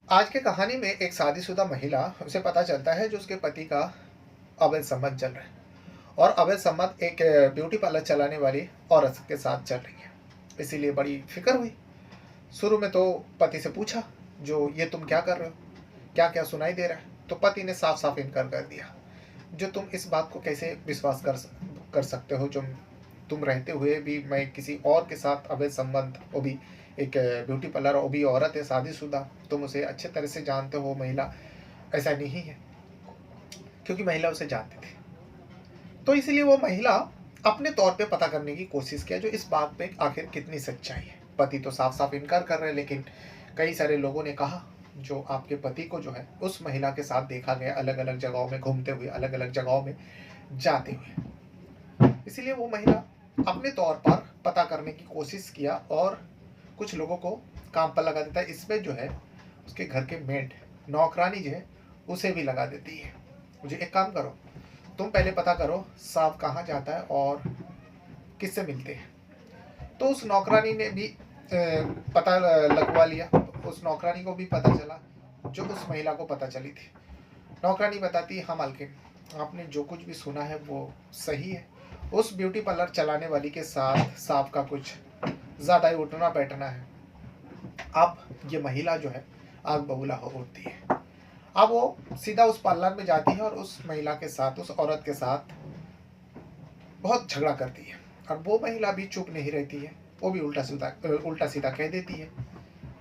आज की कहानी में एक शादीशुदा महिला उसे पता चलता है जो उसके पति का अवैध संबंध चल रहा है और अवैध संबंध एक ब्यूटी पार्लर चलाने वाली औरत के साथ चल रही है। इसीलिए बड़ी फिक्र हुई। शुरू में तो पति से पूछा, जो ये तुम क्या कर रहे हो, क्या क्या सुनाई दे रहा है। तो पति ने साफ साफ इनकार कर दिया। जो तुम इस बात को कैसे विश्वास कर सकते हो, जो तुम रहते हुए भी मैं किसी और के साथ अवैध संबंध, वो भी एक ब्यूटी पार्लर, वो भी औरत है शादीशुदा, तुम उसे अच्छे तरह से जानते हो। महिला ऐसा नहीं है, क्योंकि महिला उसे जानती थी। तो इसलिए वो महिला अपने तौर पे पता करने की कोशिश किया जो इस बात पे आखिर कितनी सच्चाई है। पति तो साफ साफ इनकार कर रहे हैं, लेकिन कई सारे लोगों ने कहा जो आपके पति को जो है उस महिला के साथ देखा गया, अलग अलग जगहों में घूमते हुए, अलग अलग जगहों में जाते हुए। इसीलिए वो महिला अपने तौर पर पता करने की कोशिश किया और कुछ लोगों को काम पर लगा देता है। इसमें जो है उसके घर के मेड, नौकरानी जो है, उसे भी लगा देती है। मुझे एक काम करो, तुम पहले पता करो साहब कहाँ जाता है और किससे मिलते हैं। तो उस नौकरानी ने भी पता लगवा लिया। उस नौकरानी को भी पता चला जो उस महिला को पता चली थी। नौकरानी बताती है, हाँ मालकिन, आपने जो कुछ भी सुना है वो सही है। उस ब्यूटी पार्लर चलाने वाली के साथ साहब का कुछ ज़्यादा ही उठना बैठना है। अब ये महिला जो है आग बबूला हो उठती है। अब वो सीधा उस पार्लर में जाती है और उस महिला के साथ, उस औरत के साथ बहुत झगड़ा करती है। और वो महिला भी चुप नहीं रहती है, वो भी उल्टा सीधा कह देती है।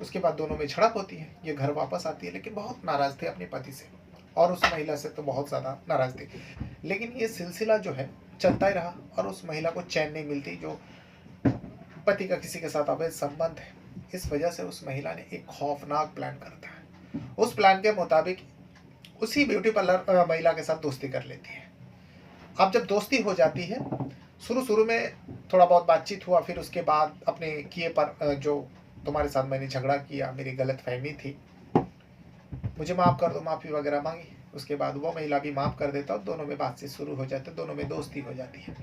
उसके बाद दोनों में झड़प होती है। ये घर वापस आती है, लेकिन बहुत नाराज थे अपने पति से, और उस महिला से तो बहुत ज़्यादा नाराज थे। लेकिन ये सिलसिला जो है चलता ही रहा और उस महिला को चैन नहीं मिलती जो पति का किसी के साथ अवैध संबंध है। इस वजह से उस महिला ने एक खौफनाक प्लान करता है। उस प्लान के मुताबिक उसी ब्यूटी पार्लर महिला के साथ दोस्ती कर लेती है। अब जब दोस्ती हो जाती है, शुरू शुरू में थोड़ा बहुत बातचीत हुआ, फिर उसके बाद अपने किए पर जो तुम्हारे साथ मैंने झगड़ा किया, मेरी गलत फहमी थी, मुझे माफ़ कर दो, माफ़ी वगैरह मांगी। उसके बाद वो महिला भी माफ़ कर देता और दोनों में बातचीत शुरू हो जाती है, दोनों में दोस्ती हो जाती है।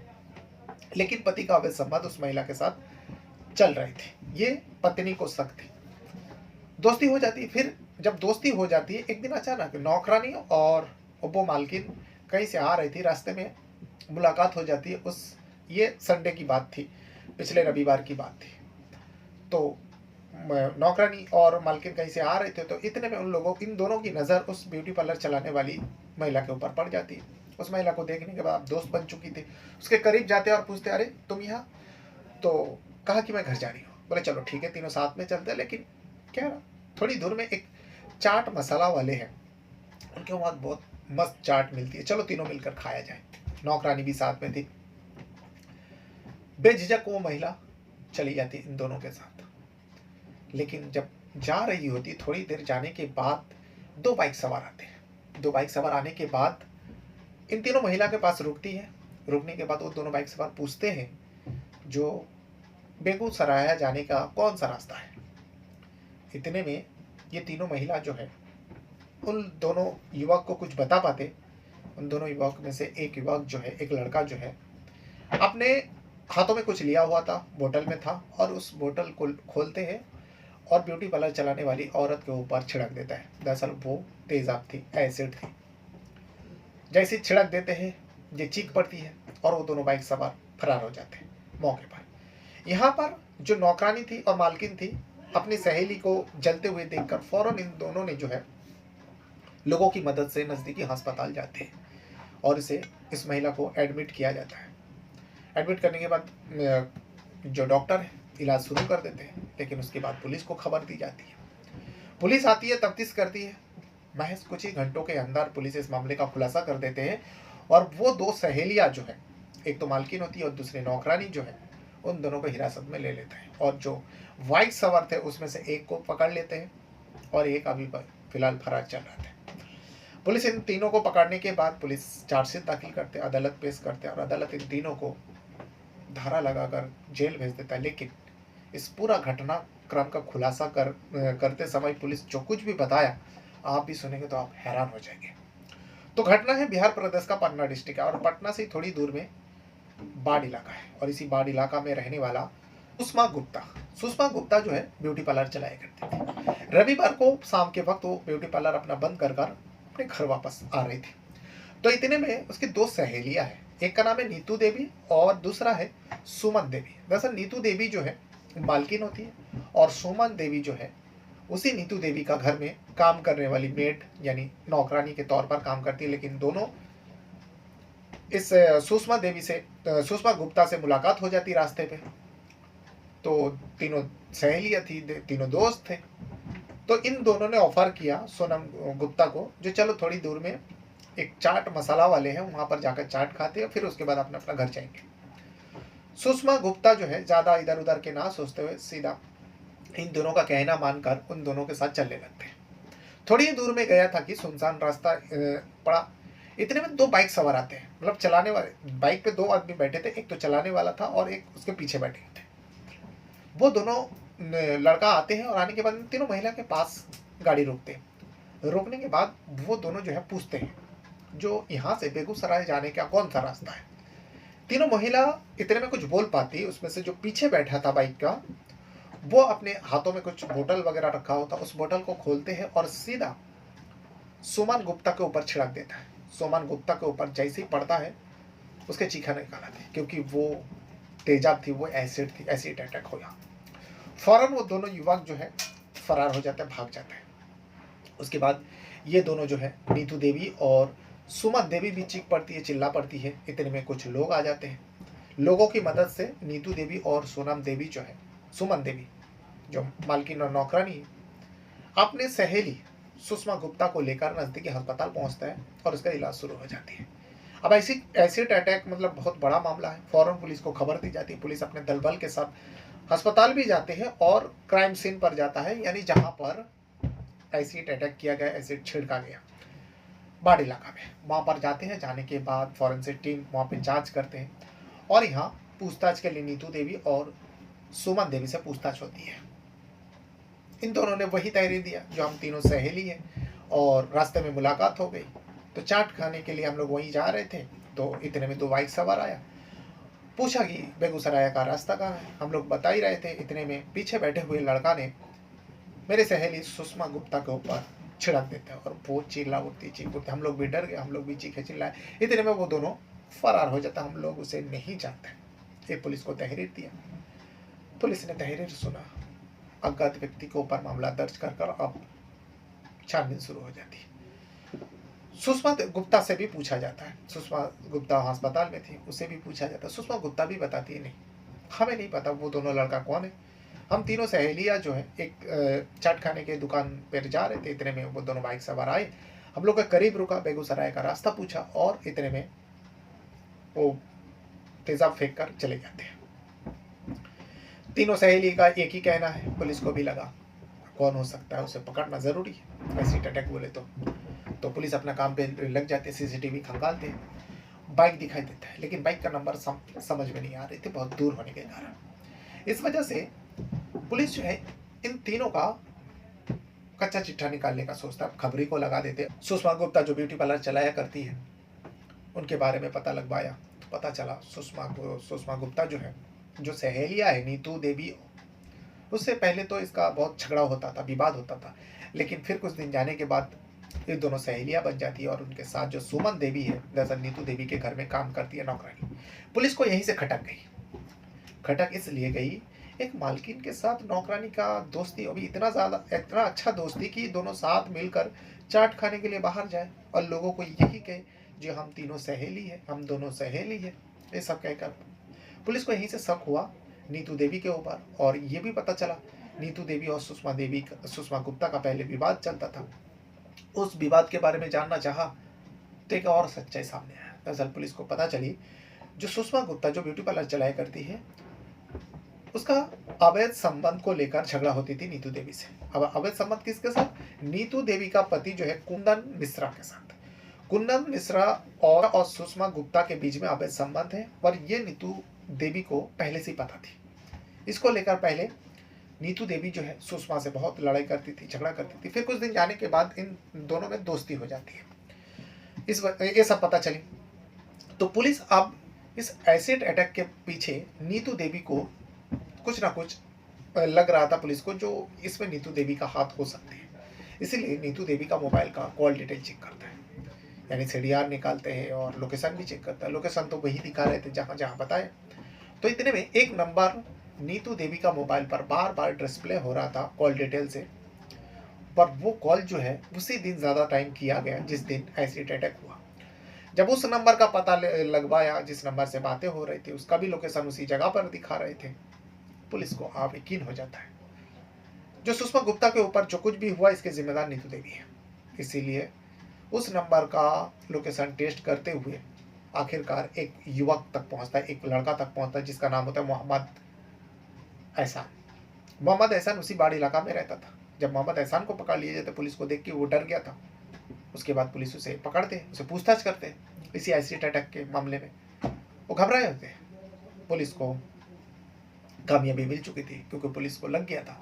लेकिन पति का अवैध संबंध उस महिला के साथ चल रहे थे। ये पत्नी को शक थी। दोस्ती हो जाती है। फिर जब दोस्ती हो जाती है, एक दिन अचानक नौकरानी और वो मालकिन कहीं से आ रही थी, रास्ते में मुलाकात हो जाती है। ये संडे की बात थी, पिछले रविवार की बात थी। तो नौकरानी और मालकिन कहीं से आ रहे थे, तो इतने में इन दोनों की नज़र उस ब्यूटी पार्लर चलाने वाली महिला के ऊपर पड़ जाती है। उस महिला को देखने के बाद दोस्त बन चुकी थी। उसके करीब जाते और पूछते, अरे तुम यहाँ? तो कहा कि मैं घर जा रही हूँ। बोले चलो ठीक है, तीनों साथ में चलते हैं। लेकिन क्या, थोड़ी दूर में एक चाट मसाला वाले हैं, उनके वहाँ बहुत मस्त चाट मिलती है, चलो तीनों मिलकर खाया जाए। नौकरानी भी साथ में थी। बेझिझक वो महिला चली जाती इन दोनों के साथ। लेकिन जब जा रही होती, थोड़ी देर जाने के बाद दो बाइक सवार आते हैं। दो बाइक सवार आने के बाद इन तीनों महिला के पास रुकती है। रुकने के बाद वो दोनों बाइक सवार पूछते हैं, जो बेगूसराय जाने का कौन सा रास्ता है? इतने में ये तीनों महिला जो है उन दोनों युवक को कुछ बता पाते। उन दोनों युवक में से एक युवक जो है, एक लड़का जो है, अपने हाथों में कुछ लिया हुआ था, बोतल में था, और उस बोतल को खोलते हैं और ब्यूटी पार्लर चलाने वाली औरत के ऊपर छिड़क देता है। दरअसल वो तेजाब थी, एसिड थी। जैसे छिड़क देते हैं, ये चीख पड़ती है और वो दोनों बाइक सवार फरार हो जाते हैं मौके पर। यहाँ पर जो नौकरानी थी और मालकिन थी, अपनी सहेली को जलते हुए देखकर फौरन इन दोनों ने जो है लोगों की मदद से नज़दीकी अस्पताल जाते हैं और इस महिला को एडमिट किया जाता है। एडमिट करने के बाद जो डॉक्टर है इलाज शुरू कर देते हैं। लेकिन उसके बाद पुलिस को खबर दी जाती है। पुलिस आती है, तफ्तीश करती है। महज कुछ ही घंटों के अंदर पुलिस इस मामले का खुलासा कर देते हैं और वो दो सहेलियां जो है, एक तो मालकिन होती है और दूसरी नौकरानी जो है, उन दोनों को हिरासत में ले लेते हैं। और जो बाइक सवार थे उसमें से एक को पकड़ लेते हैं और एक अभी फिलहाल फरार चल रहा था। पुलिस इन तीनों को पकड़ने के बाद पुलिस चार्जशीट दाखिल करते, अदालत पेश करते और अदालत इन तीनों को धारा लगाकर जेल भेज देता है। लेकिन इस पूरा घटनाक्रम का खुलासा करते समय पुलिस जो कुछ भी बताया, आप भी सुनेंगे तो आप हैरान हो जाएंगे। तो घटना है बिहार प्रदेश का पटना डिस्ट्रिक्ट का, और पटना से थोड़ी दूर में बाढ़ इलाका है। और इसी बाढ़ इलाका में रहने वाला सुषमा गुप्ता जो है ब्यूटी पार्लर चलाया करती थी। रविवार को शाम के वक्त वो ब्यूटी पार्लर अपना बंद कर कर अपने घर वापस आ रही थी। तो इतने में उसकी दो सहेलियां हैं, एक का नाम है नीतू देवी और दूसरा है सुमन देवी। दरअसल नीतू देवी जो है मालकिन होती है और सुमन देवी जो है उसी नीतू देवी का घर में काम करने वाली मेड यानी नौकरानी के तौर पर काम करती है। लेकिन दोनों इस सुषमा देवी से सुषमा गुप्ता से मुलाकात हो जाती रास्ते पे। तो तीनों सहेलियां थी, तीनों दोस्त थे। तो इन दोनों ने ऑफर किया सोनम गुप्ता को, जो चलो थोड़ी दूर में एक चाट मसाला वाले हैं, वहां पर जाकर चाट खाते हैं, फिर उसके बाद अपना अपना घर जाएंगे। सुषमा गुप्ता जो है ज्यादा इधर उधर के ना सोचते हुए सीधा इन दोनों का कहना मानकर उन दोनों के साथ चलने लगते हैं। थोड़ी ही दूर में गया था कि सुनसान रास्ता पड़ा। इतने में दो बाइक सवार आते हैं, मतलब चलाने वाले, बाइक पे दो आदमी बैठे थे, एक तो चलाने वाला था और एक उसके पीछे बैठे थे। वो दोनों लड़का आते हैं और आने के बाद तीनों महिला के पास गाड़ी रोकते हैं। रोकने के बाद वो दोनों जो है पूछते हैं जो यहाँ से बेगूसराय जाने का कौन सा रास्ता है। तीनों महिला इतने में कुछ बोल पाती, उसमें से जो पीछे बैठा था बाइक का वो अपने हाथों में कुछ बोतल वगैरह रखा होता, उस बोतल को खोलते हैं और सीधा सुमन गुप्ता के ऊपर छिड़क देता है। सुमन गुप्ता के ऊपर जैसे ही पड़ता है उसके चीखा निकाला था, क्योंकि वो तेजाब थी, वो एसिड थी, एसिड अटैक हो गया। फौरन वो दोनों युवक जो है फरार हो जाते हैं, भाग जाते हैं। उसके बाद ये दोनों जो है नीतू देवी और सुमन देवी भी चीख पड़ती है, चिल्ला पड़ती है। इतने में कुछ लोग आ जाते हैं। लोगों की मदद से नीतू देवी और सोनम देवी जो है, सुमन देवी जो मालकिन और नौकरानी है, अपने सहेली सुषमा गुप्ता को लेकर नजदीकी अस्पताल पहुंचता है और उसका इलाज शुरू हो जाती है। अब ऐसी एसिड अटैक मतलब बहुत बड़ा मामला है, फौरन पुलिस को खबर दी जाती है। पुलिस अपने दल बल के साथ अस्पताल भी जाते हैं और क्राइम सीन पर जाता है, यानी जहां पर एसिड अटैक किया गया, एसिड छिड़का गया बाढ़ इलाका में, वहां पर जाते हैं। जाने के बाद फॉरेंसिक टीम वहां पे जांच करते हैं और यहाँ पूछताछ के लिए नीतू देवी और सुमन देवी से पूछताछ होती है। इन दोनों ने वही तहरीर दिया जो हम तीनों सहेली हैं और रास्ते में मुलाकात हो गई। तो चाट खाने के लिए हम लोग वहीं जा रहे थे, तो इतने में दो बाइक सवार आया, पूछा कि बेगूसराय का रास्ता कहाँ है। हम लोग बता ही रहे थे। इतने में पीछे बैठे हुए लड़का ने मेरे सहेली सुषमा गुप्ता के ऊपर छिड़क देता है और वो चिल्ला उठती, चीख उठती। हम लोग भी डर गए, हम लोग भी चीखे चिल्लाए। इतने में वो दोनों फरार हो जाता। हम लोग उसे नहीं जानते। ये पुलिस को तहरीर दिया, पुलिस ने तहरीर सुना, अज्ञात व्यक्ति के ऊपर मामला दर्ज कर अब छानबीन शुरू हो जाती है। सुषमा गुप्ता से भी पूछा जाता है। सुषमा गुप्ता अस्पताल में थी, उससे भी पूछा जाता है। सुषमा गुप्ता भी बताती है नहीं, हमें नहीं पता वो दोनों लड़का कौन है। हम तीनों सहेलियां जो है एक चाट खाने के दुकान पर जा रहे थे। इतने में वो दोनों बाइक सवार आए, हम लोग के करीब रुका, बेगूसराय का रास्ता पूछा और इतने में वो तेजाब फेंक कर चले जाते हैं। तीनों सहेली का एक ही कहना है, पुलिस को भी लगा कौन हो सकता है, उसे पकड़ना जरूरी है। एसिड अटैक बोले तो पुलिस अपना काम पे लग जाती है, सीसीटीवी खंगालते हैं। बाइक दिखाई देता है, लेकिन बाइक का नंबर समझ में नहीं आ रहे थे, बहुत दूर होने के कारण। इस वजह से पुलिस जो है इन तीनों का कच्चा चिट्ठा निकालने का सोचता है, खबरी को लगा देते। सुषमा गुप्ता जो ब्यूटी पार्लर चलाया करती है, उनके बारे में पता लगवाया तो पता चला सुषमा गुप्ता जो है, जो सहेलियां है नीतू देवी, उससे पहले तो इसका बहुत झगड़ा होता था, विवाद होता था। लेकिन फिर कुछ दिन जाने के बाद ये दोनों सहेलियां बन जाती है और उनके साथ जो सुमन देवी है, दरअसल नीतू देवी के घर में काम करती है नौकरानी। पुलिस को यहीं से खटक गई। खटक इसलिए गई, एक मालकिन के साथ नौकरानी का दोस्ती अभी इतना अच्छा दोस्ती कि दोनों साथ मिलकर चाट खाने के लिए बाहर जाए और लोगों को यही कहे जो हम तीनों सहेली है, हम दोनों सहेली है। ये सब कहकर पुलिस को यहीं से शक हुआ नीतू देवी के ऊपर। और ये भी पता चला नीतू देवी और सुषमा गुप्ता का पहले विवाद चलता था। उस विवाद के बारे में जानना चाहा तो एक और सच्चाई सामने आया। दरअसल पुलिस को पता चली जो सुषमा गुप्ता जो ब्यूटी पार्लर चलाया करती है, उसका अवैध संबंध को लेकर झगड़ा होती थी नीतू देवी से। अब अवैध संबंध किसके साथ? नीतू देवी का पति जो है कुंदन मिश्रा के साथ। कुंदन मिश्रा और सुषमा गुप्ता के बीच में अवैध संबंध है और ये नीतू देवी को पहले से ही पता थी। इसको लेकर पहले नीतू देवी जो है सुषमा से बहुत लड़ाई करती थी, झगड़ा करती थी। फिर कुछ दिन जाने के बाद इन दोनों में दोस्ती हो जाती है। ये सब पता चली तो पुलिस अब इस एसिड अटैक के पीछे नीतू देवी को कुछ ना कुछ लग रहा था पुलिस को, जो इसमें नीतू देवी का हाथ हो सकते हैं। इसीलिए नीतू देवी का मोबाइल का कॉल डिटेल चेक करता है, यानी सीडीआर निकालते हैं और लोकेशन भी चेक करता है। लोकेशन तो वही दिखा रहे थे जहाँ जहाँ बताए। तो इतने में एक नंबर नीतू देवी का मोबाइल पर बार बार डिस्प्ले हो रहा था कॉल डिटेल से, पर वो कॉल जो है उसी दिन ज़्यादा टाइम किया गया जिस दिन एसिड अटैक हुआ। जब उस नंबर का पता लगवाया, जिस नंबर से बातें हो रही थी, उसका भी लोकेशन उसी जगह पर दिखा रहे थे, पुलिस को आप यकीन हो जाता है जो सुषमा गुप्ता के ऊपर जो कुछ भी हुआ इसके जिम्मेदार नीतू देवी है। इसीलिए उस नंबर का लोकेशन टेस्ट करते हुए आखिरकार एक युवक तक पहुंचता है, एक लड़का तक पहुंचता है जिसका नाम होता है मोहम्मद एहसान। मोहम्मद एहसान उसी बाड़ इलाका में रहता था। जब मोहम्मद एहसान को पकड़ लिया जाता, पुलिस को देख के वो डर गया था। उसके बाद पुलिस उसे पकड़ते, उसे पूछताछ करते इसी एसिड अटैक के मामले में। वो घबराए होते, पुलिस को कामयाबी मिल चुकी थी क्योंकि पुलिस को लग गया था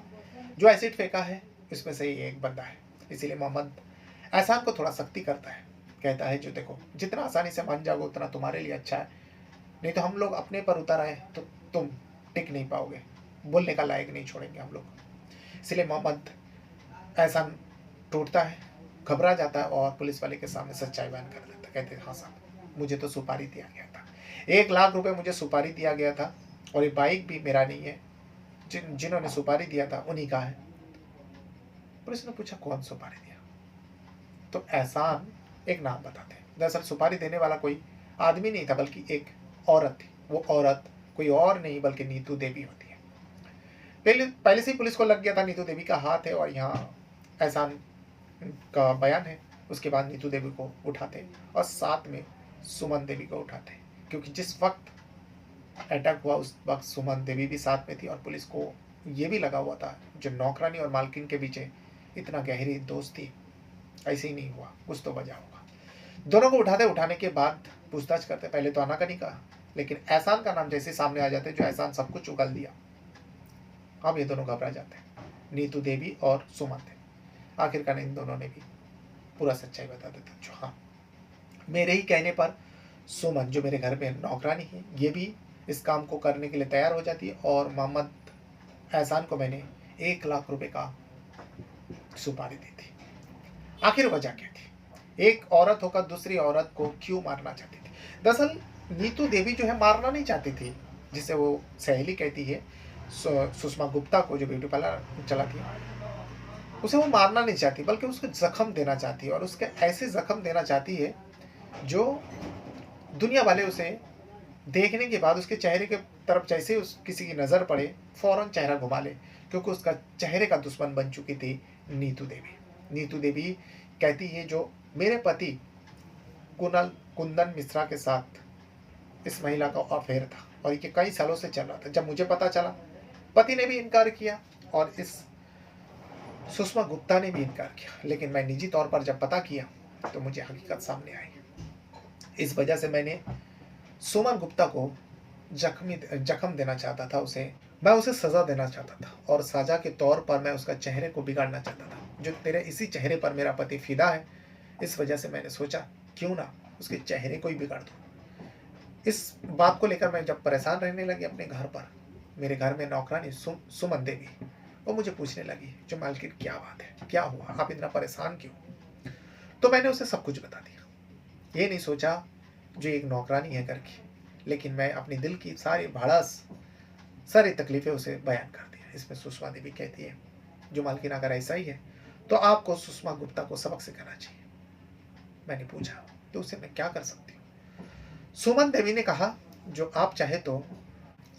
जो एसिड फेंका है इसमें से ही एक बंदा है। इसीलिए मोहम्मद एहसान को थोड़ा सख्ती करता है, कहता है जो देखो जितना आसानी से मान जाओगे उतना तुम्हारे लिए अच्छा है, नहीं तो हम लोग अपने पर उतर आए तो तुम टिक नहीं पाओगे, बोलने का लायक नहीं छोड़ेंगे हम लोग। इसलिए मोहम्मद एहसान टूटता है, घबरा जाता है और पुलिस वाले के सामने सच्चाई बयान कर देता है। कहते हैं हाँ साहब, मुझे तो सुपारी दिया गया था, 1 लाख रुपए मुझे सुपारी दिया गया था और ये बाइक भी मेरा नहीं है, जिन्होंने सुपारी दिया था उन्हीं का है। पुलिस ने पूछा कौन सुपारी दिया, तो एहसान एक नाम बताते हैं। दरअसल सुपारी देने वाला कोई आदमी नहीं था बल्कि एक औरत थी। वो औरत कोई और नहीं बल्कि नीतू देवी होती है। पहले से ही पुलिस को लग गया था नीतू देवी का हाथ है, और यहाँ एहसान का बयान है। उसके बाद नीतू देवी को उठाते और साथ में सुमन देवी को उठाते, क्योंकि जिस वक्त अटैक हुआ उस वक्त सुमन देवी भी साथ में थी और पुलिस को ये भी लगा हुआ था जो नौकरानी और मालकिन के बीच इतना गहरी दोस्ती ऐसे ही नहीं हुआ, कुछ तो वजह होगा। दोनों को उठाने के बाद पूछताछ करते। पहले तो आना का नहीं कहा, लेकिन एहसान का नाम जैसे सामने आ जाते जो एहसान सब कुछ उगल दिया। अब ये दोनों घबरा जाते हैं, नीतू देवी और सुमन देवी। आखिरकार इन दोनों ने भी पूरा सच्चाई बता देते जो हाँ, मेरे ही कहने पर सुमन जो मेरे घर में नौकरानी है ये भी इस काम को करने के लिए तैयार हो जाती है, और मोहम्मद एहसान को मैंने 1 लाख रुपए का सुपारी दी थी। आखिर वजह क्या थी, एक औरत होकर दूसरी औरत को क्यों मारना चाहती थी। दरअसल नीतू देवी जो है मारना नहीं चाहती थी, जिसे वो सहेली कहती है सुषमा गुप्ता को जो ब्यूटी पार्लर चलाती है, उसे वो मारना नहीं चाहती बल्कि उसको जख्म देना चाहती है, और उसके ऐसे जख्म देना चाहती है जो दुनिया वाले उसे देखने के बाद उसके चेहरे के तरफ जैसे उस किसी की नज़र पड़े फौरन चेहरा घुमा ले, क्योंकि उसका चेहरे का दुश्मन बन चुकी थी नीतू देवी। नीतू देवी कहती है जो मेरे पति कुंदन मिश्रा के साथ इस महिला का अफेयर था और ये कई सालों से चल रहा था। जब मुझे पता चला, पति ने भी इनकार किया और इस सुषमा गुप्ता ने भी इनकार किया, लेकिन मैं निजी तौर पर जब पता किया तो मुझे हकीकत सामने आई। इस वजह से मैंने सुमन गुप्ता को जख्म देना चाहता था, मैं उसे सज़ा देना चाहता था, और सज़ा के तौर पर मैं उसका चेहरे को बिगाड़ना चाहता था। जो तेरे इसी चेहरे पर मेरा पति फिदा है, इस वजह से मैंने सोचा क्यों ना उसके चेहरे को ही बिगाड़ दूँ। इस बात को लेकर मैं जब परेशान रहने लगी अपने घर पर, मेरे घर में नौकरानी सुमन देवी वो मुझे पूछने लगी जो मालकिन क्या बात है, क्या हुआ, आप इतना परेशान क्यों। तो मैंने उसे सब कुछ बता दिया। ये नहीं सोचा जो एक नौकरानी है घर की, लेकिन मैं अपने दिल की सारी भड़ास सारी तकलीफ़ें उसे बयान कर दिया। इसमें सुषमा देवी कहती है जो मालकिन अगर ऐसा ही है तो आपको सुषमा गुप्ता को सबक सिखाना चाहिए। मैंने पूछा तो उसे मैं क्या कर सकती हूँ। सुमन देवी ने कहा जो आप चाहे तो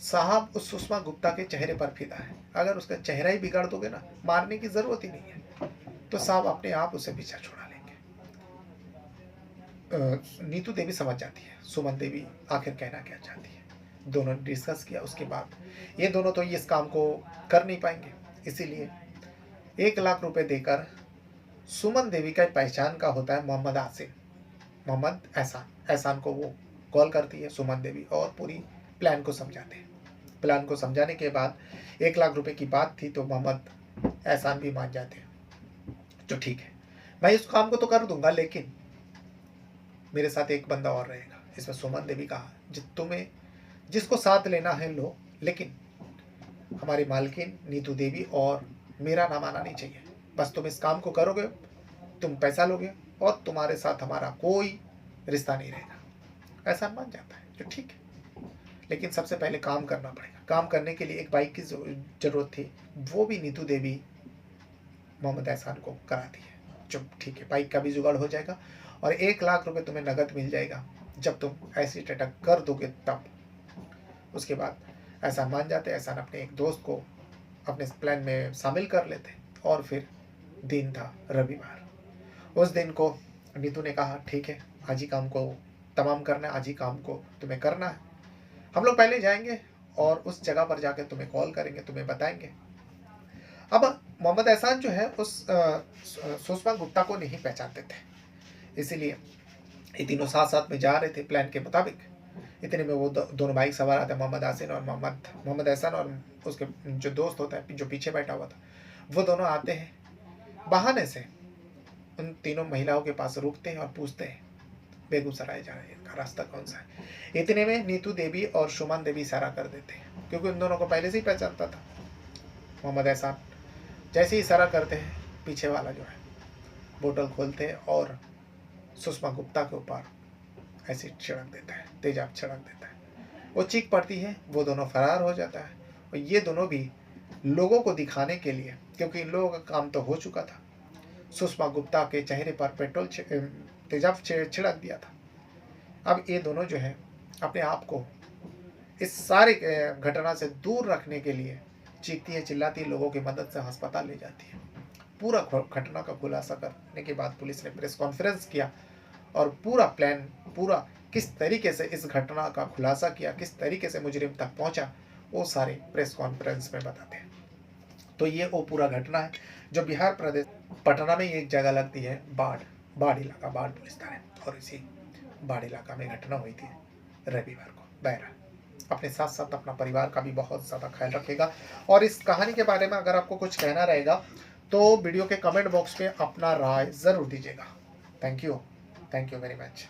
साहब उस सुषमा गुप्ता के चेहरे पर फिदा है, अगर उसका चेहरा ही बिगाड़ दोगे ना, मारने की जरूरत ही नहीं है, तो साहब अपने आप उसे पीछा छुड़ा लेंगे। नीतू देवी समझ जाती है सुमन देवी आखिर कहना क्या चाहती है। दोनों ने डिस्कस किया। उसके बाद ये दोनों तो इस काम को कर नहीं पाएंगे, इसीलिए 1 लाख रुपए देकर सुमन देवी का पहचान का होता है मोहम्मद एहसान को वो कॉल करती है सुमन देवी और पूरी प्लान को समझाते हैं। प्लान को समझाने के बाद 1 लाख रुपए की बात थी तो मोहम्मद एहसान भी मान जाते हैं जो ठीक है मैं इस काम को तो कर दूंगा, लेकिन मेरे साथ एक बंदा और रहेगा। इसमें सुमन देवी कहा तुम्हें जिसको साथ लेना है लो, लेकिन हमारी मालकिन नीतू देवी और मेरा नाम आना नहीं चाहिए। बस तुम इस काम को करोगे, तुम पैसा लोगे और तुम्हारे साथ हमारा कोई रिश्ता नहीं रहेगा। ऐसा मान जाता है जो ठीक है, लेकिन सबसे पहले काम करना पड़ेगा। काम करने के लिए एक बाइक की ज़रूरत थी, वो भी नीतू देवी मोहम्मद एहसान को कराती है। जो ठीक है, बाइक का भी जुगाड़ हो जाएगा और 1 लाख रुपए तुम्हें नगद मिल जाएगा जब तुम ऐसी अटैक कर दोगे तब। उसके बाद एहसान मान जाते। एहसान अपने एक दोस्त को अपने प्लान में शामिल कर लेते और फिर दिन था रविवार। उस दिन को नीतू ने कहा ठीक है, आज ही काम को तमाम करना है, आज ही काम को तुम्हें करना है। हम लोग पहले जाएंगे और उस जगह पर जाकर तुम्हें कॉल करेंगे, तुम्हें बताएंगे। अब मोहम्मद एहसान जो है उस सुषमा गुप्ता को नहीं पहचानते थे, इसीलिए ये तीनों साथ साथ में जा रहे थे प्लान के मुताबिक। इतने में वो दोनों बाइक सवार आते, मोहम्मद यासिन और मोहम्मद एहसान और उसके जो दोस्त होता है जो पीछे बैठा हुआ था, वो दोनों आते हैं। बहाने से उन तीनों महिलाओं के पास रुकते हैं और पूछते हैं बेगूसराय जाने का रास्ता कौन सा है। इतने में नीतू देवी और सुमन देवी इशारा कर देते हैं, क्योंकि उन दोनों को पहले से ही पहचानता था। मोहम्मद एहसान जैसे ही इशारा करते हैं, पीछे वाला जो है बोतल खोलते हैं और सुषमा गुप्ता के ऊपर एसिड छिड़क देता है, तेजाब छिड़क देता है। वो चीख पड़ती है, वो दोनों फरार हो जाता है। और ये दोनों भी लोगों को दिखाने के लिए, क्योंकि इन लोगों का काम तो हो चुका था, सुषमा गुप्ता के चेहरे पर पेट्रोल तेजाब छिड़क दिया था। अब ये दोनों जो है अपने आप को इस सारी घटना से दूर रखने के लिए चीखती है, चिल्लाती है, लोगों की मदद से अस्पताल ले जाती है। पूरा घटना का खुलासा करने के बाद पुलिस ने प्रेस कॉन्फ्रेंस किया और पूरा प्लान, पूरा किस तरीके से इस घटना का खुलासा किया, किस तरीके से मुजरिम तक पहुंचा, वो सारे प्रेस कॉन्फ्रेंस में बताते हैं। तो ये वो पूरा घटना है जो बिहार प्रदेश पटना में एक जगह लगती है बाढ़ इलाका, बाढ़ पुलिस थाने, और इसी बाढ़ इलाका में घटना हुई थी रविवार को। बहरहाल अपने साथ साथ अपना परिवार का भी बहुत ज़्यादा ख्याल रखेगा। और इस कहानी के बारे में अगर आपको कुछ कहना रहेगा तो वीडियो के कमेंट बॉक्स में अपना राय ज़रूर दीजिएगा। Thank you very much.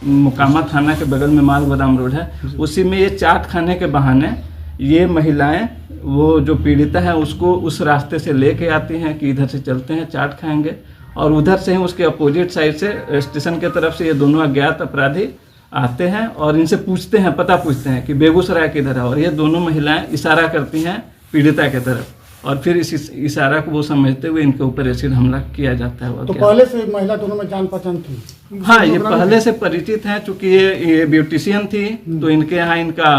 Mokama थाना के बगल में माल गोदाम रोड है, उसी में ये चाट खाने के बहाने ये महिलाएं, वो जो पीड़िता है उसको उस रास्ते से लेके आती हैं कि इधर से चलते हैं चाट खाएंगे, और उधर से ही उसके अपोजिट साइड से स्टेशन के तरफ से ये दोनों अज्ञात अपराधी आते हैं और इनसे पूछते हैं, पता पूछते हैं कि बेगूसराय किधर है, और ये दोनों महिलाएं इशारा करती हैं पीड़िता के तरफ, और फिर इस इशारा को वो समझते हुए इनके ऊपर एसिड हमला किया जाता है। तो पहले से महिला दोनों में जान पहचान थी? हाँ, ये पहले से परिचित हैं, चूंकि ये ब्यूटिशियन थी, तो इनके यहाँ इनका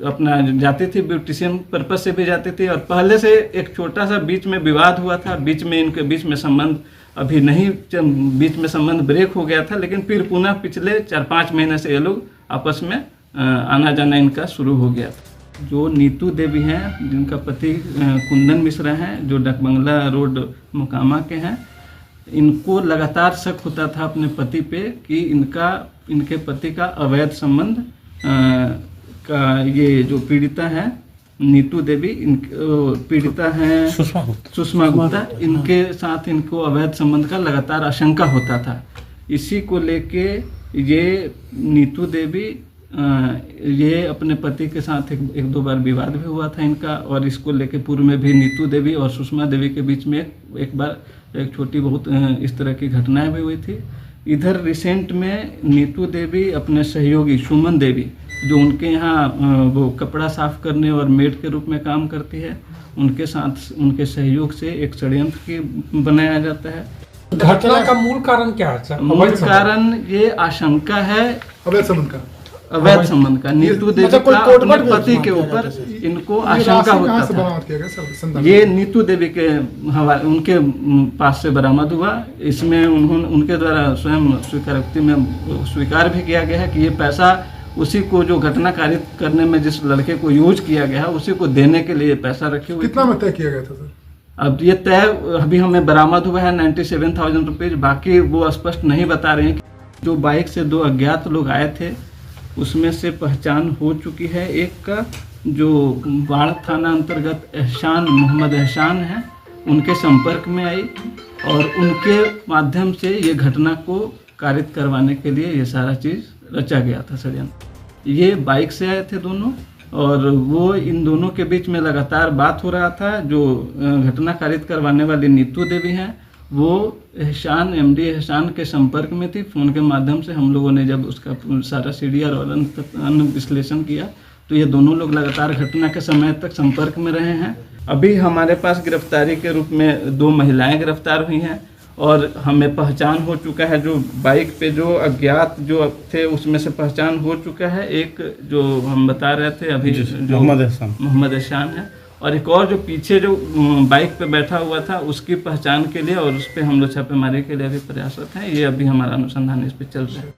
अपना जाती थी, ब्यूटिशियन पर्पज से भी जाती थी। और पहले से एक छोटा सा बीच में विवाद हुआ था, इनके बीच में संबंध अभी नहीं, बीच में संबंध ब्रेक हो गया था, लेकिन फिर पुनः पिछले 4-5 महीने से ये लोग आपस में आना जाना इनका शुरू हो गया था। जो नीतू देवी हैं, जिनका पति कुंदन मिश्रा हैं, जो डकबंगला रोड मोकामा के हैं, इनको लगातार शक होता था अपने पति पे कि इनके पति का अवैध संबंध का, ये जो पीड़िता है नीतू देवी, पीड़िता हैं सुषमा गुप्ता, इनके साथ इनको अवैध संबंध का लगातार आशंका होता था। इसी को लेके ये नीतू देवी, ये अपने पति के साथ एक दो बार विवाद भी हुआ था इनका, और इसको लेके पूर्व में भी नीतू देवी और सुषमा देवी के बीच में एक बार एक छोटी बहुत इस तरह की घटनाएं भी हुई थी। इधर रिसेंट में नीतू देवी अपने सहयोगी सुमन देवी, जो उनके यहाँ वो कपड़ा साफ करने और मेड के रूप में काम करती है, उनके साथ उनके सहयोग से एक षड्यंत्र की बनाया जाता है। घटना का मूल कारण क्या है? मूल कारण ये आशंका है अवैध संबंध का। नीतू देवी का अपने पति के ऊपर इनको आशंका होता था। ये नीतू देवी के हवाले, उनके पास से बरामद हुआ। इसमें उनके द्वारा स्वयं स्वीकारोक्ति में स्वीकार भी किया गया है कि ये पैसा उसी को, जो घटना कारित करने में जिस लड़के को यूज किया गया है, उसी को देने के लिए पैसा रखे हुए। कितना में तय किया गया था सर? अब ये तय अभी हमें बरामद हुआ है 97,000 रुपीज। बाकी वो स्पष्ट नहीं बता रहे हैं। जो बाइक से 2 अज्ञात लोग आए थे, उसमें से पहचान हो चुकी है। एक का जो बाढ़ थाना अंतर्गत मोहम्मद एहसान है, उनके संपर्क में आई और उनके माध्यम से ये घटना को कारित करवाने के लिए ये सारा चीज़ रचा गया था षड्यंत्र। ये बाइक से आए थे दोनों और वो इन दोनों के बीच में लगातार बात हो रहा था। जो घटना कारित करवाने वाली नीतू देवी हैं वो एहसान एमडी एहसान के संपर्क में थी। फ़ोन के माध्यम से हम लोगों ने जब उसका सारा सीडीआर और अन्य विश्लेषण किया तो ये दोनों लोग लगातार घटना के समय तक संपर्क में रहे हैं। अभी हमारे पास गिरफ्तारी के रूप में 2 महिलाएं गिरफ्तार हुई हैं और हमें पहचान हो चुका है। जो बाइक पे जो अज्ञात जो थे उसमें से पहचान हो चुका है। एक जो हम बता रहे थे अभी जो मोहम्मद एहसान है, और एक और जो पीछे जो बाइक पे बैठा हुआ था उसकी पहचान के लिए और उस पर हम लोग छापेमारी के लिए अभी प्रयासरत हैं। ये अभी हमारा अनुसंधान इस पर चल रहा है।